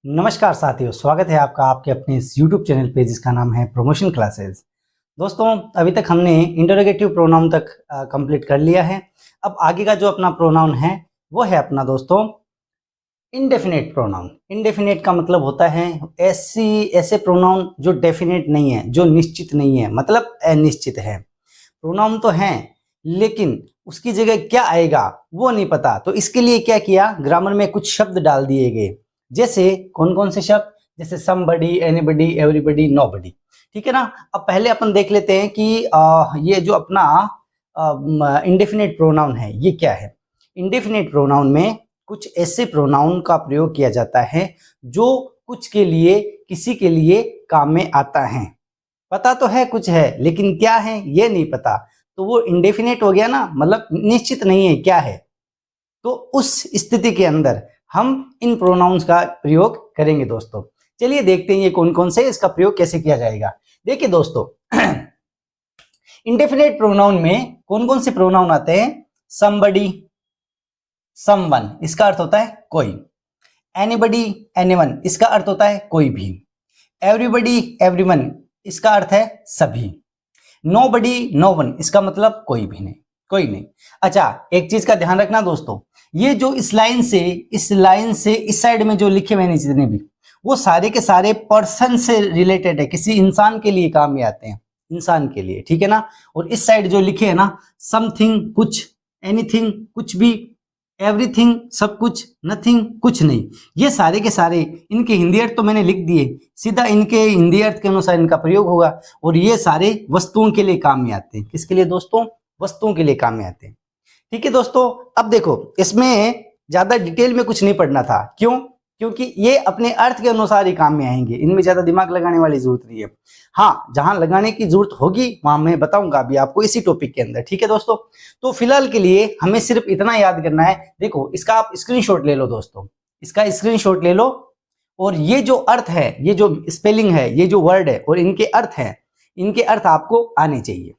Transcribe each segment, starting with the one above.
नमस्कार साथियों, स्वागत है आपका आपके अपने इस YouTube चैनल पे जिसका नाम है प्रमोशन क्लासेस। दोस्तों, अभी तक हमने इंटरोगेटिव प्रोनाउन तक कंप्लीट कर लिया है। अब आगे का जो अपना प्रोनाउन है वो है अपना दोस्तों इंडेफिनेट प्रोनाउन। इंडेफिनेट का मतलब होता है ऐसे प्रोनाउन जो डेफिनेट नहीं है, जो निश्चित नहीं है, मतलब अनिश्चित है। प्रोनाउन तो है लेकिन उसकी जगह क्या आएगा वो नहीं पता। तो इसके लिए क्या किया, ग्रामर में कुछ शब्द डाल दिए गए। जैसे कौन कौन से शब्द? जैसे समबडी, एनीबडी, एवरीबडी, नोबडी। ठीक है ना। अब पहले अपन देख लेते हैं कि ये जो अपना इंडेफिनेट प्रोनाउन है ये क्या है। इंडेफिनेट प्रोनाउन में कुछ ऐसे प्रोनाउन का प्रयोग किया जाता है जो कुछ के लिए, किसी के लिए काम में आता है। पता तो है कुछ है लेकिन क्या है ये नहीं पता, तो वो इंडेफिनेट हो गया ना, मतलब निश्चित नहीं है क्या है। तो उस स्थिति के अंदर हम इन प्रोनाउंस का प्रयोग करेंगे दोस्तों। चलिए देखते हैं ये कौन कौन से, इसका प्रयोग कैसे किया जाएगा। देखिए दोस्तों, इंडेफिनेट प्रोनाउन में कौन कौन से प्रोनाउन आते हैं? समबडी, समवन, इसका अर्थ होता है कोई। एनीबडी, एनीवन, इसका अर्थ होता है कोई भी। एवरीबडी, एवरीवन, इसका अर्थ है सभी। नोबडी, नो वन, इसका मतलब कोई भी नहीं, कोई नहीं। अच्छा, एक चीज का ध्यान रखना दोस्तों, ये जो इस लाइन से इस साइड में जो लिखे हुए हैं जितने भी, वो सारे के सारे पर्सन से रिलेटेड है, किसी इंसान के लिए काम में आते हैं, इंसान के लिए। ठीक है ना। और इस साइड जो लिखे है ना, समथिंग, कुछ, एनीथिंग, कुछ भी, एवरीथिंग, सब कुछ, नथिंग, कुछ नहीं, ये सारे के सारे इनके हिंदी अर्थ तो मैंने लिख दिए, सीधा इनके हिंदी अर्थ के अनुसार इनका प्रयोग होगा। और ये सारे वस्तुओं के लिए काम में आते हैं। किसके लिए दोस्तों? वस्तुओं के लिए काम में आते हैं। ठीक है दोस्तों, अब देखो इसमें ज्यादा डिटेल में कुछ नहीं पढ़ना था। क्यों? क्योंकि ये अपने अर्थ के अनुसार ही काम में आएंगे, इनमें ज्यादा दिमाग लगाने वाली जरूरत नहीं है। हाँ, जहां लगाने की जरूरत होगी वहां मैं बताऊंगा अभी आपको इसी टॉपिक के अंदर। ठीक है दोस्तों, तो फिलहाल के लिए हमें सिर्फ इतना याद करना है। देखो, इसका आप स्क्रीनशॉट ले लो दोस्तों, इसका स्क्रीनशॉट ले लो। और ये जो अर्थ है, ये जो स्पेलिंग है, ये जो वर्ड है और इनके अर्थ है, इनके अर्थ आपको आने चाहिए।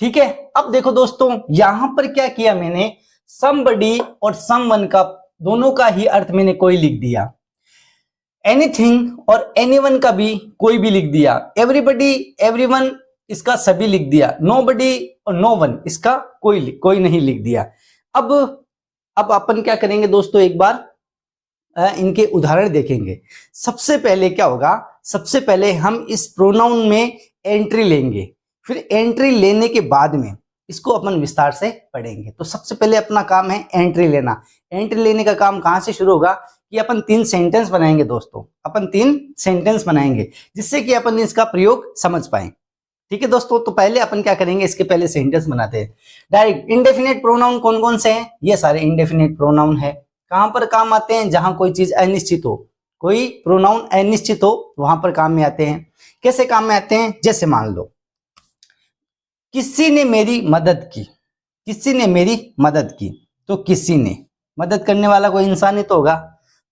ठीक है। अब देखो दोस्तों, यहां पर क्या किया मैंने, समबडी और समवन का दोनों का ही अर्थ मैंने कोई लिख दिया। एनीथिंग और एनीवन का भी कोई भी लिख दिया। एवरीबडी, एवरीवन, इसका सभी लिख दिया। नोबडी और नो वन, इसका कोई नहीं लिख दिया। अब अपन क्या करेंगे दोस्तों, एक बार इनके उदाहरण देखेंगे। सबसे पहले क्या होगा, सबसे पहले हम इस प्रोनाउन में एंट्री लेंगे, फिर एंट्री लेने के बाद में इसको अपन विस्तार से पढ़ेंगे। तो सबसे पहले अपना काम है एंट्री लेना। एंट्री लेने का काम कहां से शुरू होगा कि अपन 3 सेंटेंस बनाएंगे दोस्तों। अपन 3 सेंटेंस बनाएंगे जिससे कि अपन इसका प्रयोग समझ पाए। ठीक है दोस्तों, तो पहले अपन क्या करेंगे, इसके पहले सेंटेंस बनाते हैं डायरेक्ट। इंडेफिनेट प्रोनाउन कौन कौन से हैं? ये सारे इंडेफिनेट प्रोनाउन है। कहां पर काम आते हैं? जहां कोई चीज अनिश्चित हो, कोई प्रोनाउन अनिश्चित हो, वहां पर काम में आते हैं। कैसे काम में आते हैं? जैसे मान लो किसी ने मेरी मदद की, किसी ने मेरी मदद की, तो किसी ने, मदद करने वाला कोई इंसान ही तो होगा।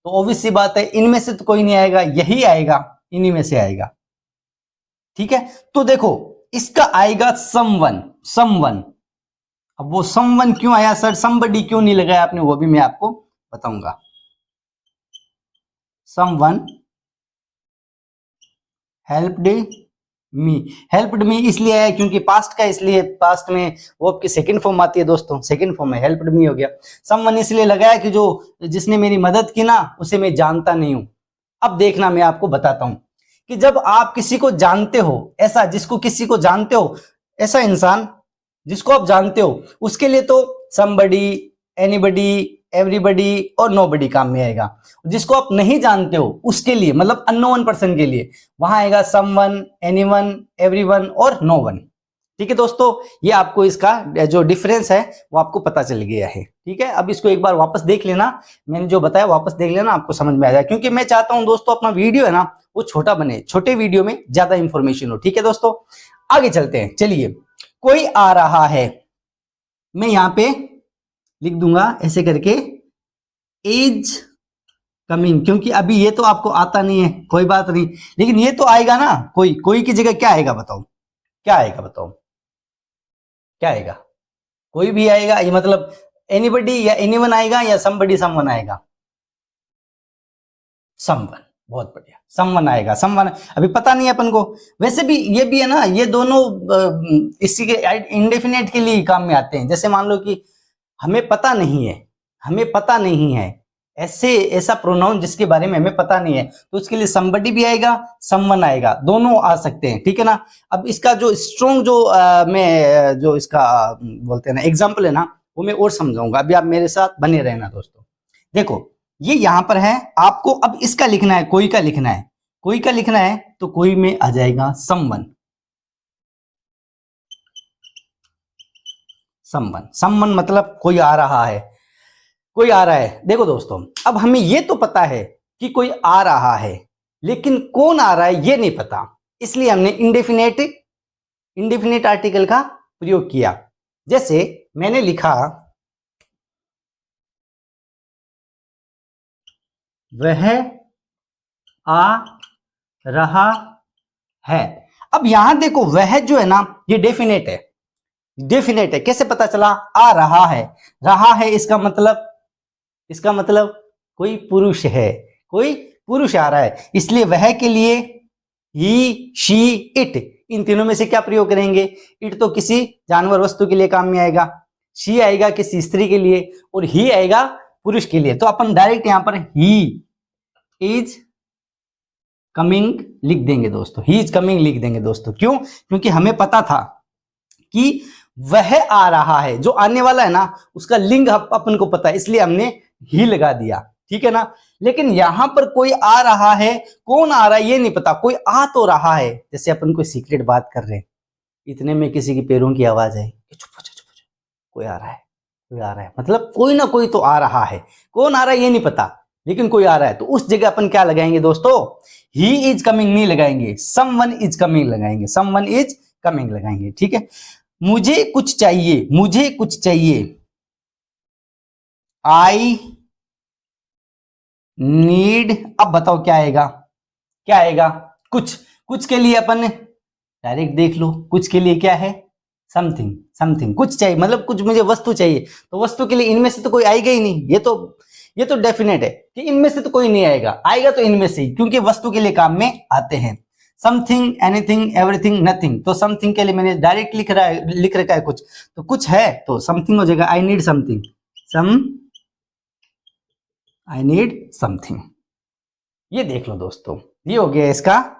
तो ऑब्वियस सी बात है, इनमें से तो कोई नहीं आएगा, यही आएगा, इन्हीं में से आएगा। ठीक है, तो देखो इसका आएगा समवन, समवन। अब वो समवन क्यों आया सर, समबडी क्यों नहीं लगाया आपने, वो भी मैं आपको बताऊंगा। Someone helped me, helped me इसलिए है क्योंकि पास्ट का, इसलिए पास्ट में वो आपकी सेकंड फॉर्म आती है दोस्तों, सेकंड फॉर्म में हेल्प्ड मी हो गया। समवन इसलिए लगाया कि जो जिसने मेरी मदद की ना, उसे मैं जानता नहीं हूं। अब देखना, मैं आपको बताता हूं कि जब आप किसी को जानते हो, ऐसा जिसको किसी को जानते हो, ऐसा इंसान जिसको आप जानते हो, उसके लिए तो समबडी, एनीबडी, एवरीबडी और नोबडी काम में आएगा। जिसको आप नहीं जानते हो उसके लिए, मतलब अननोन पर्सन के लिए, वहां आएगा समवन, एनीवन, एवरीवन और नो वन। ठीक है दोस्तों, ये आपको इसका जो डिफरेंस है वो आपको पता चल गया है। ठीक है, अब इसको एक बार वापस देख लेना, मैंने जो बताया वापस देख लेना, आपको समझ में आ जाए। क्योंकि मैं चाहता हूं दोस्तों अपना वीडियो है ना वो छोटा बने, छोटे वीडियो में ज्यादा इंफॉर्मेशन हो। ठीक है दोस्तों, आगे चलते हैं। चलिए, कोई आ रहा है, मैं यहां पे लिख दूंगा ऐसे करके, इज कमिंग, क्योंकि अभी ये तो आपको आता नहीं है, कोई बात नहीं, लेकिन ये तो आएगा ना। कोई की जगह क्या आएगा बताओ, क्या आएगा बताओ, क्या आएगा? कोई भी आएगा, ये मतलब एनीबडी या एनीवन आएगा या समबडी समवन आएगा? समवन, बहुत बढ़िया, समवन आएगा। समवन अभी पता नहीं है अपन को, वैसे भी ये भी है ना, ये दोनों इसी के इंडेफिनेट के लिए काम में आते हैं। जैसे मान लो कि हमें पता नहीं है, हमें पता नहीं है, ऐसा प्रोनाउन जिसके बारे में हमें पता नहीं है, तो उसके लिए somebody भी आएगा, someone आएगा, दोनों आ सकते हैं, ठीक है ना। अब इसका जो स्ट्रॉन्ग मैं जो इसका बोलते हैं ना एग्जाम्पल है ना, वो मैं और समझाऊंगा। अभी आप मेरे साथ बने रहना दोस्तों। देखो ये यहां पर है, आपको अब इसका लिखना है, कोई का लिखना है, कोई का लिखना है, तो कोई में आ जाएगा someone। someone मतलब कोई आ रहा है, कोई आ रहा है। देखो दोस्तों, अब हमें ये तो पता है कि कोई आ रहा है, लेकिन कौन आ रहा है ये नहीं पता, इसलिए हमने इंडेफिनेट आर्टिकल का प्रयोग किया। जैसे मैंने लिखा वह आ रहा है। अब यहां देखो, वह जो है ना ये डेफिनेट है, डेफिनेट है। कैसे पता चला? आ रहा है इसका मतलब कोई पुरुष है, कोई पुरुष आ रहा है, इसलिए वह के लिए ही, शी, इट, इन तीनों में से क्या प्रयोग करेंगे? इट तो किसी जानवर वस्तु के लिए काम में आएगा, शी आएगा किसी स्त्री के लिए, और ही आएगा पुरुष के लिए। तो अपन डायरेक्ट यहां पर ही इज कमिंग लिख देंगे दोस्तों, ही इज कमिंग लिख देंगे दोस्तों। क्यों? क्योंकि हमें पता था कि वह आ रहा है, जो आने वाला है ना उसका लिंग अपन को पता है, इसलिए हमने ही लगा दिया, ठीक है ना। लेकिन यहां पर कोई आ रहा है, कौन आ रहा है ये नहीं पता, कोई आ तो रहा है। जैसे अपन कोई सीक्रेट बात कर रहे हैं, इतने में किसी की पैरों की आवाज आई, चुप हो जा, कोई आ रहा है, कोई आ रहा है, मतलब कोई ना कोई तो आ रहा है, कौन आ रहा है ये नहीं पता, लेकिन कोई आ रहा है। तो उस जगह अपन क्या लगाएंगे दोस्तों? ही इज कमिंग नहीं लगाएंगे, समवन इज कमिंग लगाएंगे, समवन इज कमिंग लगाएंगे, ठीक है। मुझे कुछ चाहिए, मुझे कुछ चाहिए, आई नीड। अब बताओ क्या आएगा, क्या आएगा? कुछ, कुछ के लिए अपन डायरेक्ट देख लो, कुछ के लिए क्या है? समथिंग, समथिंग, कुछ चाहिए मतलब कुछ मुझे वस्तु चाहिए, तो वस्तु के लिए इनमें से तो कोई आएगा ही नहीं। ये तो डेफिनेट है कि इनमें से तो कोई नहीं आएगा, आएगा तो इनमें से ही, क्योंकि वस्तु के लिए काम में आते हैं। Something, anything, everything, nothing. तो समथिंग के लिए मैंने डायरेक्ट लिख रखा है कुछ, तो कुछ है तो समथिंग हो जाएगा। I need something, I need something. ये देख लो दोस्तों, ये हो गया इसका।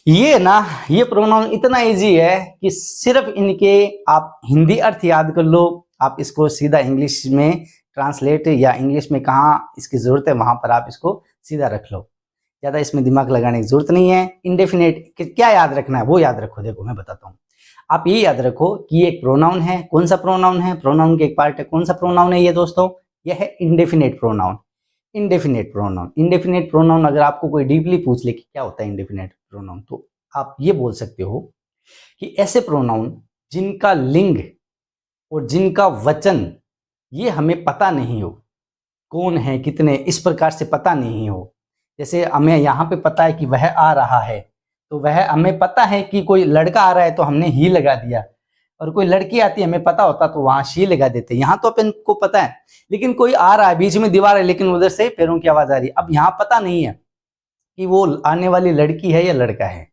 ये ना, ये प्रोनाउन इतना इजी है कि सिर्फ इनके आप हिंदी अर्थ याद कर लो, आप इसको सीधा इंग्लिश में ट्रांसलेट, या इंग्लिश में कहाँ इसकी जरूरत है वहां पर आप इसको सीधा रख लो, ज्यादा इसमें दिमाग लगाने की जरूरत नहीं है। इंडेफिनेट क्या याद रखना है वो याद रखो। देखो मैं बताता हूँ, आप ये याद रखो कि ये एक प्रोनाउन है। कौन सा प्रोनाउन है? प्रोनाउन के एक पार्ट है। कौन सा प्रोनाउन है ये दोस्तों? ये है indefinite pronoun. Indefinite pronoun, indefinite pronoun अगर आपको कोई डीपली पूछ ले कि क्या होता है इंडेफिनेट प्रोनाउन, तो आप ये बोल सकते हो कि ऐसे प्रोनाउन जिनका लिंग और जिनका वचन ये हमें पता नहीं हो, कौन है, कितने, इस प्रकार से पता नहीं हो। जैसे हमें यहाँ पे पता है कि वह आ रहा है, तो वह हमें पता है कि कोई लड़का आ रहा है तो हमने ही लगा दिया, और कोई लड़की आती है हमें पता होता तो वहां शी लगा देते। यहाँ तो अपन को पता है, लेकिन कोई आ रहा है, बीच में दीवार है, लेकिन उधर से पैरों की आवाज आ रही है। अब यहाँ पता नहीं है कि वो आने वाली लड़की है या लड़का है,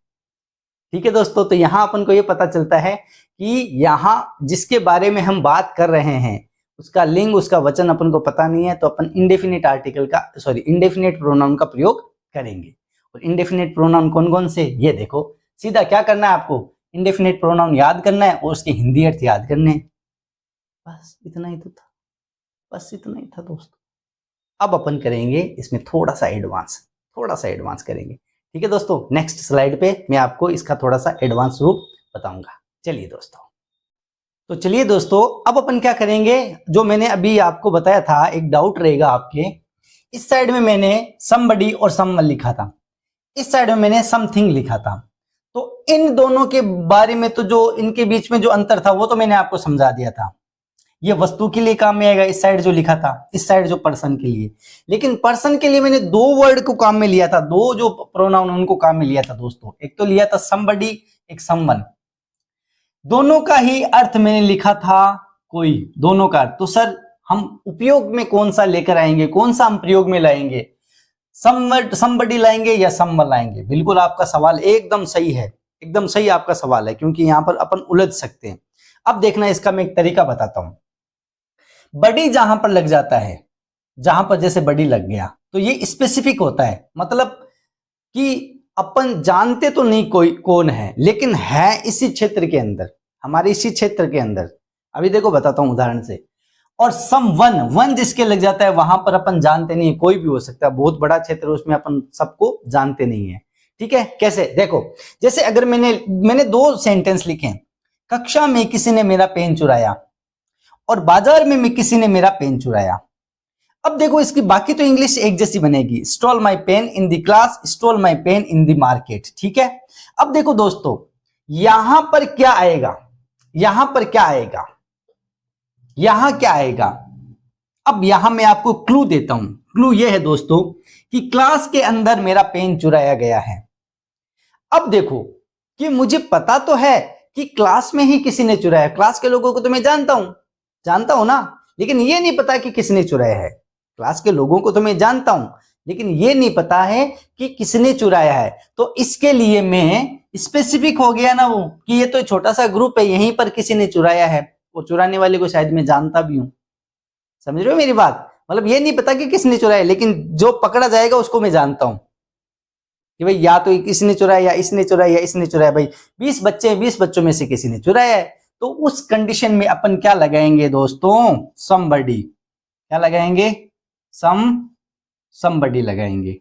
ठीक है दोस्तों। तो यहाँ अपन को ये पता चलता है कि यहाँ जिसके बारे में हम बात कर रहे हैं उसका लिंग, उसका वचन अपन को पता नहीं है, तो अपन इंडेफिनिट आर्टिकल का, सॉरी इंडेफिनिट प्रोनाउन का प्रयोग करेंगे। और इंडेफिनिट प्रोनाउन कौन कौन से, ये देखो, सीधा क्या करना है आपको? इंडेफिनिट प्रोनाउन याद करना है और उसके हिंदी अर्थ याद करने हैं। बस इतना ही तो था, बस इतना ही था दोस्तों। अब अपन करेंगे इसमें थोड़ा सा एडवांस करेंगे, ठीक है दोस्तों। नेक्स्ट स्लाइड पे मैं आपको इसका थोड़ा सा एडवांस रूप बताऊंगा। चलिए दोस्तों, तो चलिए दोस्तों, अब अपन क्या करेंगे, जो मैंने अभी आपको बताया था, एक डाउट रहेगा आपके, इस साइड में मैंने somebody और someone लिखा था, इस साइड में मैंने समथिंग लिखा था। तो इन दोनों के बारे में, तो जो इनके बीच में जो अंतर था वो तो मैंने आपको समझा दिया था। ये वस्तु के लिए काम में आएगा, इस साइड जो लिखा था, इस साइड जो पर्सन के लिए। लेकिन पर्सन के लिए मैंने दो वर्ड को काम में लिया था, दो जो प्रोनाउन उनको काम में लिया था दोस्तों। एक तो लिया था somebody, एक someone। दोनों का ही अर्थ मैंने लिखा था कोई, दोनों का। तो सर हम उपयोग में कौन सा लेकर आएंगे, कौन सा हम प्रयोग में लाएंगे? somebody लाएंगे या someone लाएंगे? बिल्कुल आपका सवाल एकदम सही है, एकदम सही आपका सवाल है, क्योंकि यहां पर अपन उलझ सकते हैं। अब देखना, इसका मैं एक तरीका बताता हूं। बड़ी जहां पर लग जाता है, जहां पर जैसे बड़ी लग गया, तो ये स्पेसिफिक होता है, मतलब कि अपन जानते तो नहीं कोई कौन है, लेकिन है इसी क्षेत्र के अंदर, हमारे इसी क्षेत्र के अंदर। अभी देखो बताता हूं उदाहरण से। और सम वन जिसके लग जाता है, वहां पर अपन जानते नहीं है, कोई भी हो सकता है, बहुत बड़ा क्षेत्र है, उसमें अपन सबको जानते नहीं है। ठीक है, कैसे? देखो, जैसे अगर मैंने दो सेंटेंस लिखे हैं, कक्षा में किसी ने मेरा पेन चुराया और बाजार में किसी ने मेरा पेन चुराया। अब देखो, इसकी बाकी तो इंग्लिश एक जैसी बनेगी, stall my pain in the class, stall my pain in the market. ठीक है, अब देखो दोस्तों, यहां पर क्या आएगा, यहां पर क्या आएगा, यहां क्या आएगा? अब यहां मैं आपको क्लू देता हूं। क्लू यह है दोस्तों कि क्लास के अंदर मेरा पेन चुराया गया है। अब देखो कि मुझे पता तो है कि क्लास में ही किसी ने चुराया, क्लास के लोगों को तो मैं जानता हूं ना, लेकिन ये नहीं पता कि किसने चुराया है। क्लास के लोगों को तो मैं जानता हूं, लेकिन ये नहीं पता है कि किसने चुराया है। तो इसके लिए मैं स्पेसिफिक हो गया ना वो, कि ये तो छोटा सा ग्रुप है, यहीं पर किसी ने चुराया है, वो चुराने वाले को शायद मैं जानता भी हूं। समझ रहे हो मेरी बात? मतलब ये नहीं पता कि किसने चुराया, लेकिन जो पकड़ा जाएगा उसको मैं जानता हूं कि भाई या तो किसने चुराया, या इसने चुराया, या इसने चुराया। भाई 20 बच्चे हैं, 20 बच्चों में से किसी ने चुराया है, तो उस कंडीशन में अपन क्या लगाएंगे दोस्तों? समबडी। क्या लगाएंगे? समबडी लगाएंगे।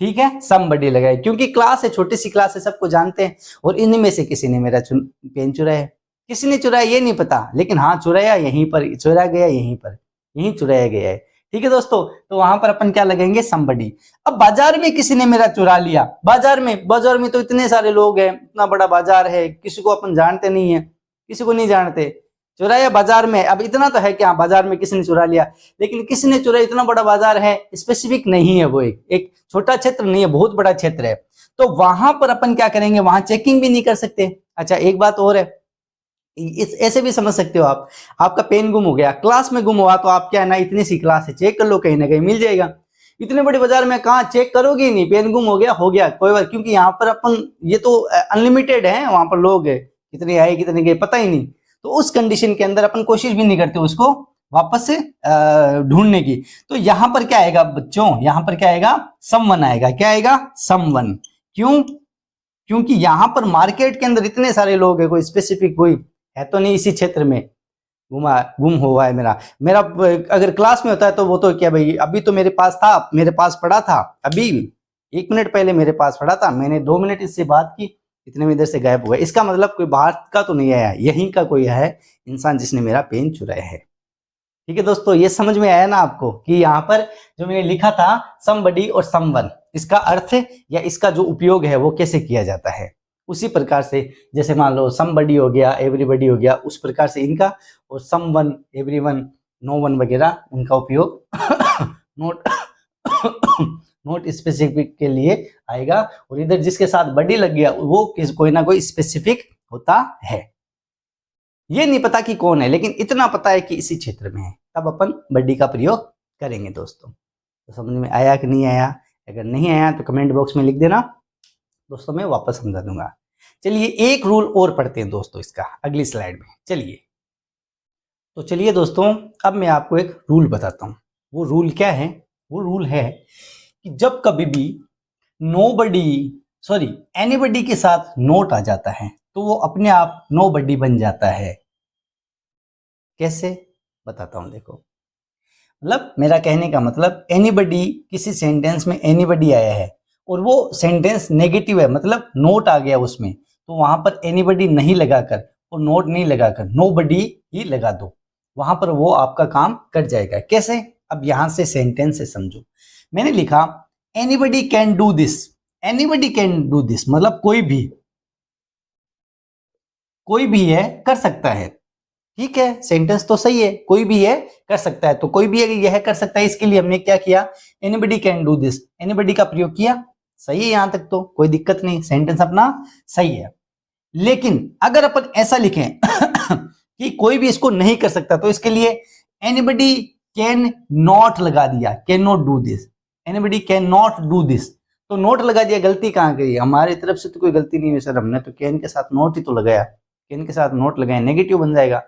ठीक है, समबडी लगाए, क्योंकि क्लास है, छोटी सी क्लास है, सबको जानते हैं, और इन्हीं में से किसी ने मेरा पेन चुराया। किसने चुराया ये नहीं पता, लेकिन हाँ चुराया, यहीं पर चुरा गया, यहीं चुराया गया है। ठीक है दोस्तों, तो वहां पर अपन क्या लगेंगे? समबडी। अब बाजार में किसी ने मेरा चुरा लिया, बाजार में तो इतने सारे लोग हैं, इतना बड़ा बाजार है, किसी को अपन जानते नहीं है, किसी को नहीं जानते, चुराया बाजार में। अब इतना तो है कि हाँ बाजार में किसी ने चुरा लिया, लेकिन किसने चुराया, इतना बड़ा बाजार है, स्पेसिफिक नहीं है, वो एक छोटा क्षेत्र नहीं है, बहुत बड़ा क्षेत्र है। तो वहां पर अपन क्या करेंगे? वहां चेकिंग भी नहीं कर सकते। अच्छा, एक बात और है, ऐसे भी समझ सकते हो आप, आपका पेन गुम हो गया, क्लास में गुम हुआ, तो आप क्या है ना, इतनी सी क्लास है, चेक कर लो, कहीं ना कहीं मिल जाएगा। इतने बड़े बाजार में कहाँ चेक करोगे ही नहीं, पेन गुम हो गया कोई बात, क्योंकि यहाँ पर अपन ये तो अनलिमिटेड है, वहां पर लोग कितने आए कितने गए पता ही नहीं। तो उस कंडीशन के अंदर अपन कोशिश भी नहीं करते उसको वापस से ढूंढने की। तो यहां पर क्या आएगा बच्चों? यहां पर क्या आएगा? समवन आएगा। क्या आएगा? समवन। क्यों? क्योंकि यहां पर मार्केट के अंदर इतने सारे लोग हैं, कोई स्पेसिफिक कोई है तो नहीं इसी क्षेत्र में गुम हुआ है मेरा अगर क्लास में होता है तो वो तो क्या भाई, अभी तो मेरे पास था, मेरे पास पड़ा था, अभी 1 मिनट पहले मेरे पास पड़ा था, मैंने 2 मिनट इससे बात की, इतने में इधर से गायब हुआ। इसका मतलब कोई बाहर का तो नहीं आया, यहीं का कोई है इंसान जिसने मेरा पेन चुराया है। ठीक है दोस्तों, ये समझ में आया ना आपको कि यहाँ पर जो मैंने लिखा था समबडी और समवन, इसका अर्थ या इसका जो उपयोग है वो कैसे किया जाता है। उसी प्रकार से जैसे मान लो समबडी हो गया, एवरीबडी हो गया, उस प्रकार से इनका, और समवन, एवरीवन, नो वन वगैरह उनका उपयोग नोट स्पेसिफिक के लिए आएगा। और इधर जिसके साथ बडी लग गया वो कोई ना कोई स्पेसिफिक होता है। ये नहीं पता कि कौन है, लेकिन इतना पता है कि इसी क्षेत्र में है, तब अपन बडी का प्रयोग करेंगे दोस्तों। तो समझ में आया कि नहीं आया? अगर नहीं आया तो कमेंट बॉक्स में लिख देना दोस्तों, मैं वापस समझा दूंगा। चलिए एक रूल और पढ़ते हैं दोस्तों इसका अगली स्लाइड में। चलिए दोस्तों, अब मैं आपको एक रूल बताता हूं। वो रूल क्या है? वो रूल है कि जब कभी भी एनीबडी के साथ नोट आ जाता है तो वो अपने आप नोबडी बन जाता है। कैसे? बताता हूं। देखो, मतलब मेरा कहने का मतलब, एनीबडी, किसी सेंटेंस में एनीबडी आया है और वो सेंटेंस नेगेटिव है, मतलब नोट आ गया उसमें, तो वहां पर एनीबडी नहीं लगाकर और नोट नहीं लगाकर नोबडी ही लगा दो, वहां पर वो आपका काम कर जाएगा। कैसे? अब यहां से सेंटेंस से समझो। मैंने लिखा anybody can do this. Anybody can do this मतलब कोई भी है, कर सकता है। ठीक है, सेंटेंस तो सही है, कोई भी है कर सकता है, तो कोई भी यह कर सकता है, इसके लिए हमने क्या किया? Anybody can do this, anybody का प्रयोग किया। सही है, यहां तक तो कोई दिक्कत नहीं, सेंटेंस अपना सही है। लेकिन अगर अपन ऐसा लिखें कि कोई भी इसको नहीं कर सकता, तो इसके लिए एनीबडी कैन नॉट लगा दिया, can not do this. Anybody can not do this, तो नोट लगा दिया, गलती कहाँ गई? हमारी तरफ से तो कोई गलती नहीं हुई सर, हमने तो कैन के साथ नोट ही तो लगाया, कैन के साथ नोट लगाया, नेगेटिव बन जाएगा।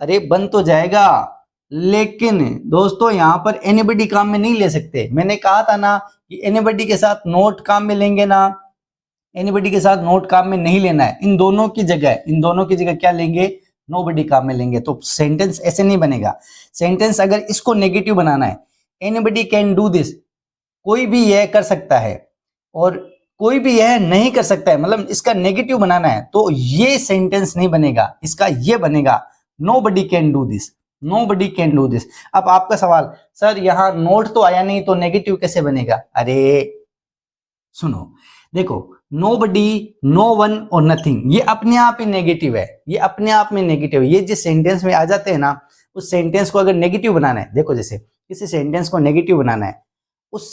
अरे बन तो जाएगा, लेकिन दोस्तों यहाँ पर एनीबडी काम में नहीं ले सकते। मैंने कहा था ना कि एनीबडी के साथ नोट काम में लेंगे ना, एनीबडी के साथ नोट काम में नहीं लेना है। इन दोनों की जगह क्या लेंगे? नोबडी काम में लेंगे। तो सेंटेंस ऐसे नहीं बनेगा। सेंटेंस अगर इसको नेगेटिव बनाना है, एनीबडी कैन डू दिस, कोई भी यह कर सकता है और कोई भी यह नहीं कर सकता है, मतलब इसका नेगेटिव बनाना है, तो ये सेंटेंस नहीं बनेगा, इसका ये बनेगा nobody can do this, nobody can do this. अब आपका सवाल, सर यहाँ नोट तो आया नहीं तो नेगेटिव कैसे बनेगा? अरे सुनो, देखो नोबडी, नो वन और नथिंग, ये अपने आप ही नेगेटिव है, ये अपने आप में नेगेटिव है। ये जिस सेंटेंस में आ जाते हैं ना, उस सेंटेंस को अगर नेगेटिव बनाना है, देखो जैसे किसी सेंटेंस को नेगेटिव बनाना है, उस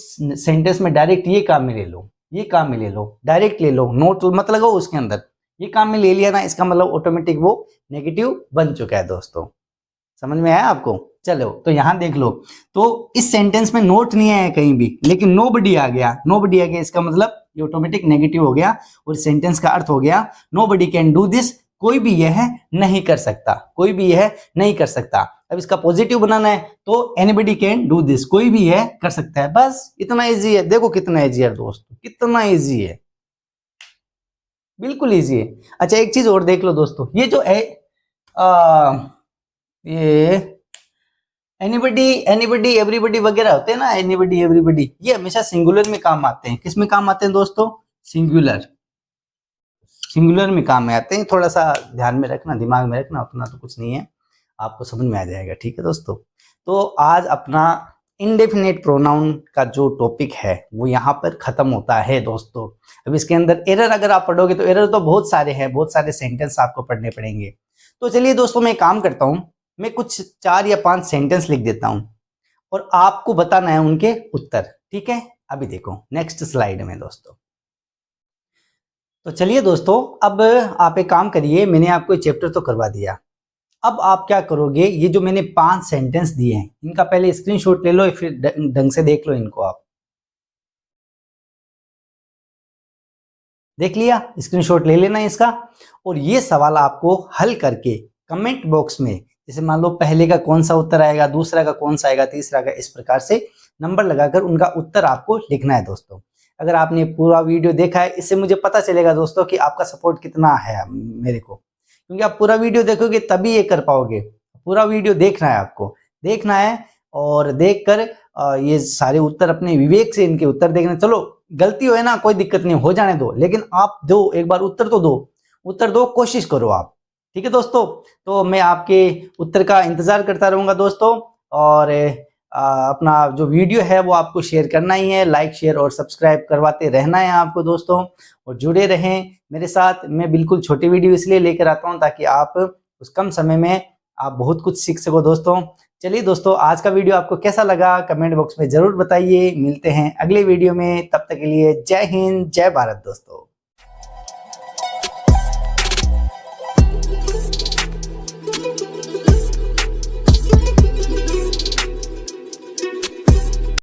सेंटेंस में डायरेक्ट ये काम में ले लो, ये काम में ले लो, डायरेक्ट ले लो, नोट मत लगाओ उसके अंदर, ये काम में ले लिया ना, इसका मतलब ऑटोमेटिक वो नेगेटिव बन चुका है। दोस्तों समझ में आया आपको? चलो तो यहां देख लो, तो इस सेंटेंस में नोट नहीं आया कहीं भी, लेकिन नोबडी आ गया, नोबडी आ गया, इसका मतलब ये ऑटोमेटिक नेगेटिव हो गया और सेंटेंस का अर्थ हो गया नोबडी कैन डू दिस, कोई भी यह नहीं कर सकता, कोई भी यह नहीं कर सकता। अब इसका पॉजिटिव बनाना है तो एनीबडी कैन डू दिस, कोई भी यह कर सकता है, बस इतना इजी है। देखो कितना इजी है दोस्तों, कितना इजी है, बिल्कुल इजी है। अच्छा एक चीज और देख लो दोस्तों, ये जो है ये एनीबडी, एवरीबडी वगैरह होते हैं ना, एनीबडी एवरीबडी, ये हमेशा सिंगुलर में काम आते हैं। किस में काम आते हैं दोस्तों? सिंगुलर, सिंगुलर में काम में आते हैं। थोड़ा सा ध्यान में रखना, दिमाग में रखना, उतना तो कुछ नहीं है, आपको समझ में आ जाएगा। ठीक है दोस्तों, तो आज अपना इंडेफिनेट प्रोनाउन का जो टॉपिक है वो यहाँ पर खत्म होता है दोस्तों। अब इसके अंदर एरर अगर आप पढ़ोगे तो एरर तो बहुत सारे हैं, बहुत सारे सेंटेंस आपको पढ़ने पड़ेंगे। तो चलिए दोस्तों मैं काम करता हूँ, मैं कुछ 4 या 5 सेंटेंस लिख देता हूँ और आपको बताना है उनके उत्तर। ठीक है, अभी देखो नेक्स्ट स्लाइड में दोस्तों। तो चलिए दोस्तों, अब आप एक काम करिए, मैंने आपको चैप्टर तो करवा दिया, अब आप क्या करोगे, ये जो मैंने 5 सेंटेंस दिए हैं इनका पहले स्क्रीनशॉट ले लो, फिर ढंग से देख लो इनको। आप देख लिया, स्क्रीनशॉट ले लेना इसका, और ये सवाल आपको हल करके कमेंट बॉक्स में, जैसे मान लो पहले का कौन सा उत्तर आएगा, दूसरा का कौन सा आएगा, तीसरा का, इस प्रकार से नंबर लगाकर उनका उत्तर आपको लिखना है दोस्तों। अगर आपने पूरा वीडियो देखा है, इससे मुझे पता चलेगा दोस्तों कि आपका सपोर्ट कितना है मेरे को, क्योंकि आप पूरा वीडियो देखोगे तभी ये कर पाओगे। पूरा वीडियो देखना है, आपको देखना है, और देखकर ये सारे उत्तर अपने विवेक से इनके उत्तर देखना। चलो गलती हो है ना, कोई दिक्कत नहीं, हो जाने दो, लेकिन आप दो एक बार उत्तर तो दो, उत्तर दो, कोशिश करो आप। ठीक है दोस्तों, तो मैं आपके उत्तर का इंतजार करता रहूंगा दोस्तों, और अपना जो वीडियो है वो आपको शेयर करना ही है, लाइक शेयर और सब्सक्राइब करवाते रहना है आपको दोस्तों, और जुड़े रहें मेरे साथ। मैं बिल्कुल छोटी वीडियो इसलिए लेकर आता हूं ताकि आप उस कम समय में आप बहुत कुछ सीख सको दोस्तों। चलिए दोस्तों, आज का वीडियो आपको कैसा लगा कमेंट बॉक्स में जरूर बताइए। मिलते हैं अगले वीडियो में, तब तक के लिए जय हिंद, जय भारत दोस्तों।